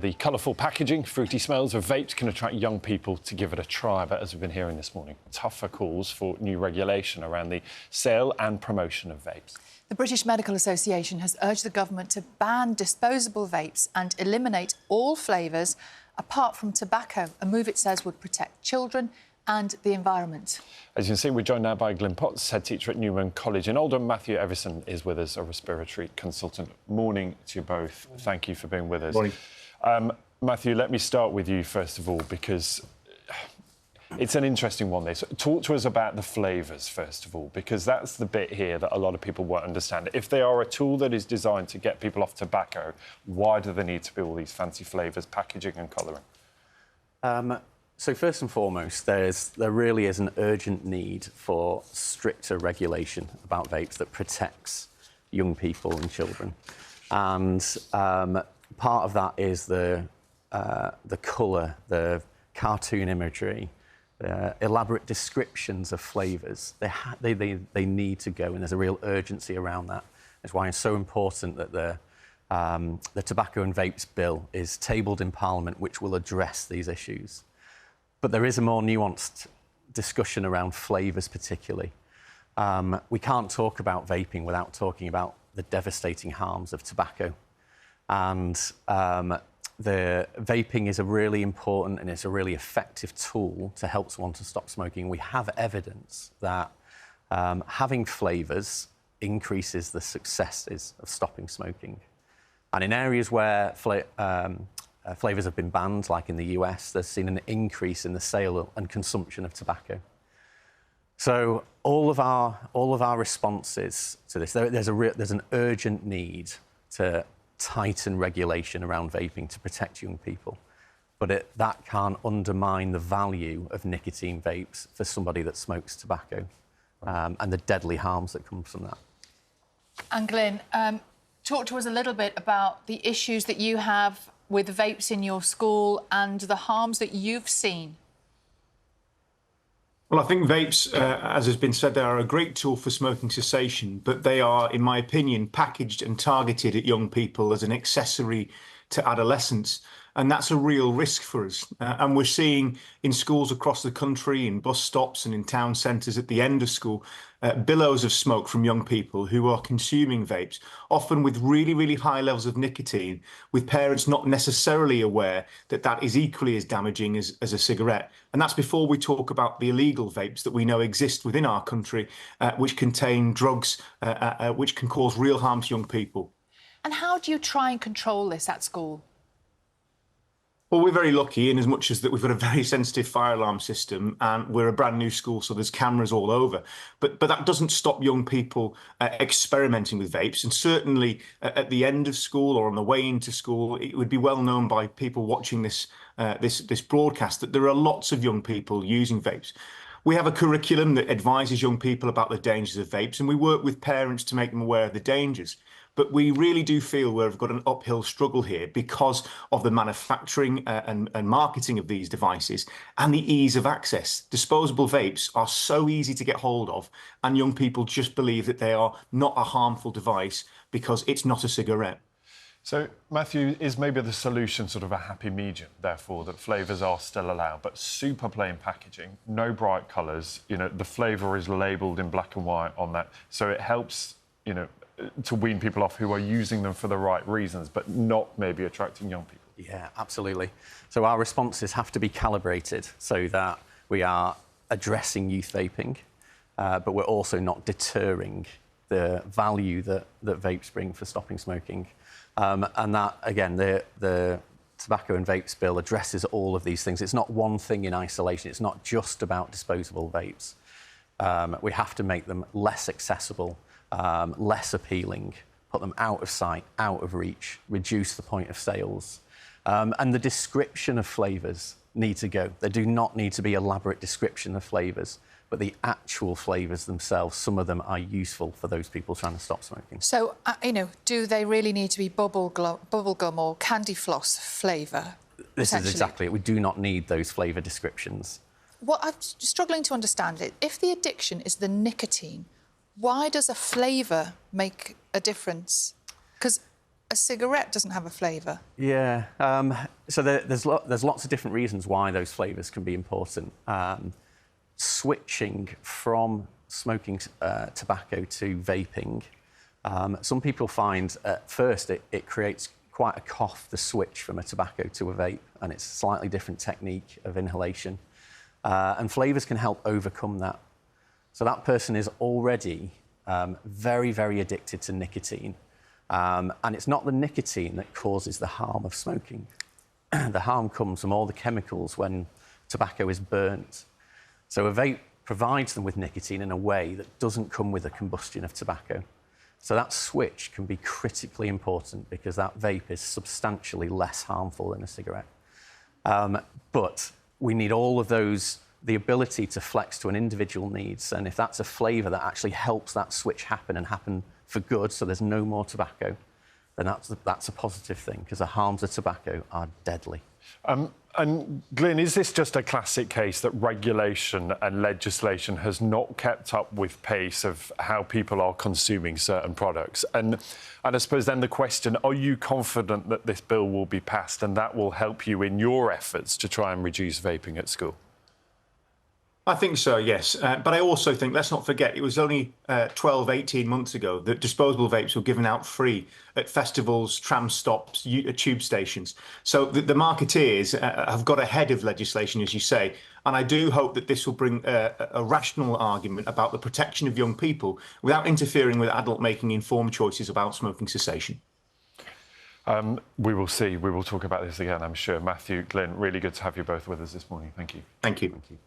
The colourful packaging, fruity smells of vapes can attract young people to give it a try, but as we've been hearing this morning, tougher calls for new regulation around the sale and promotion of vapes. The British Medical Association has urged the government to ban disposable vapes and eliminate all flavours apart from tobacco, a move it says would protect children and the environment. As you can see, we're joined now by Glyn, head teacher at Newman College in Oldham. Matthew Evison is with us, a respiratory consultant. Morning to you both. Thank you for being with us. Morning. Matthew, let me start with you first of all, because it's an interesting one, this. Talk to us about the flavours, first of all, because that's the bit here that a lot of people won't understand. If they are a tool that is designed to get people off tobacco, why do they need to be all these fancy flavours, packaging and colouring? So first and foremost, there really is an urgent need for stricter regulation about vapes that protects young people and children. And part of that is the colour, the cartoon imagery, elaborate descriptions of flavours. They need to go, and there's a real urgency around that. That's why it's so important that the Tobacco and Vapes Bill is tabled in Parliament, which will address these issues. But there is a more nuanced discussion around flavours particularly. We can't talk about vaping without talking about the devastating harms of tobacco. And the vaping is a really important and it's a really effective tool to help someone to stop smoking. We have evidence that having flavours increases the successes of stopping smoking. And in areas where flavours have been banned, like in the US, there's seen an increase in the sale and consumption of tobacco. So all of our responses to this, there's an urgent need to tighten regulation around vaping to protect young people. But that can't undermine the value of nicotine vapes for somebody that smokes tobacco and the deadly harms that come from that. And Glyn, talk to us a little bit about the issues that you have with vapes in your school and the harms that you've seen. Well, I think vapes, as has been said, they are a great tool for smoking cessation, but they are, in my opinion, packaged and targeted at young people as an accessory to adolescence. And that's a real risk for us. And we're seeing in schools across the country, in bus stops and in town centres at the end of school, billows of smoke from young people who are consuming vapes, often with really, really high levels of nicotine, with parents not necessarily aware that that is equally as damaging as a cigarette. And that's before we talk about the illegal vapes that we know exist within our country, which contain drugs which can cause real harm to young people. And how do you try and control this at school? Well, we're very lucky in as much as that we've got a very sensitive fire alarm system and we're a brand new school, so there's cameras all over. But that doesn't stop young people experimenting with vapes. And certainly at the end of school or on the way into school, it would be well known by people watching this broadcast that there are lots of young people using vapes. We have a curriculum that advises young people about the dangers of vapes, and we work with parents to make them aware of the dangers. But we really do feel we've got an uphill struggle here because of the manufacturing and marketing of these devices and the ease of access. Disposable vapes are so easy to get hold of, and young people just believe that they are not a harmful device because it's not a cigarette. So, Matthew, is maybe the solution sort of a happy medium, therefore, that flavours are still allowed, but super plain packaging, no bright colours, you know, the flavour is labelled in black and white on that, so it helps, you know, to wean people off who are using them for the right reasons, but not maybe attracting young people. Yeah, absolutely. So our responses have to be calibrated so that we are addressing youth vaping, but we're also not deterring the value that vapes bring for stopping smoking. And that, again, the Tobacco and Vapes Bill addresses all of these things. It's not one thing in isolation. It's not just about disposable vapes. We have to make them less accessible, less appealing, put them out of sight, out of reach, reduce the point of sales. And the description of flavours need to go. There do not need to be elaborate description of flavours, but the actual flavours themselves, some of them are useful for those people trying to stop smoking. So, you know, do they really need to be bubble gum or candy floss flavour? This is exactly it. We do not need those flavour descriptions. What I'm struggling to understand is, if the addiction is the nicotine, why does a flavour make a difference? Because a cigarette doesn't have a flavour? Yeah. So there's lots of different reasons why those flavours can be important. Switching from smoking tobacco to vaping, some people find at first it creates quite a cough, the switch from a tobacco to a vape, and it's a slightly different technique of inhalation. And flavours can help overcome that. So that person is already very, very addicted to nicotine. And it's not the nicotine that causes the harm of smoking. The harm comes from all the chemicals when tobacco is burnt. So a vape provides them with nicotine in a way that doesn't come with the combustion of tobacco. So that switch can be critically important because that vape is substantially less harmful than a cigarette. But we need all of those, the ability to flex to an individual needs. And if that's a flavour that actually helps that switch happen and happen for good, so there's no more tobacco, then that's a positive thing because the harms of tobacco are deadly. And Glyn, is this just a classic case that regulation and legislation has not kept up with pace of how people are consuming certain products? And I suppose then the question, are you confident that this bill will be passed and that will help you in your efforts to try and reduce vaping at school? I think so, yes. But I also think, let's not forget, it was only 12, 18 months ago that disposable vapes were given out free at festivals, tram stops, tube stations. So the marketeers have got ahead of legislation, as you say. And I do hope that this will bring a rational argument about the protection of young people without interfering with adult making informed choices about smoking cessation. We will see. We will talk about this again, I'm sure. Matthew, Glyn, really good to have you both with us this morning. Thank you. Thank you. Thank you.